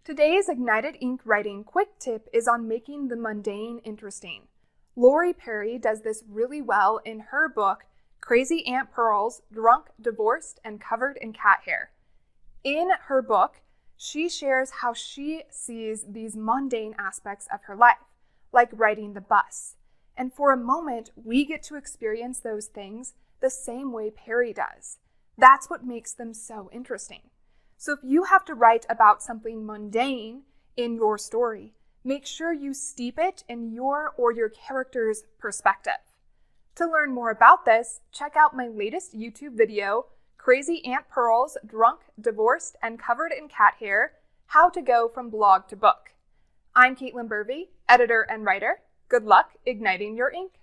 Today's Ignited Ink writing quick tip is on making the mundane interesting. Laurie Perry does this really well in her book, Crazy Aunt Purl's Drunk, Divorced, and Covered in Cat Hair. In her book, she shares how she sees these mundane aspects of her life, like riding the bus. And for a moment, we get to experience those things the same way Perry does. That's what makes them so interesting. So if you have to write about something mundane in your story, make sure you steep it in your or your character's perspective. To learn more about this, check out my latest YouTube video, Crazy Aunt Purl's Drunk, Divorced, and Covered in Cat Hair, How to Go from Blog to Book. I'm Caitlin Burvey, editor and writer. Good luck igniting your ink.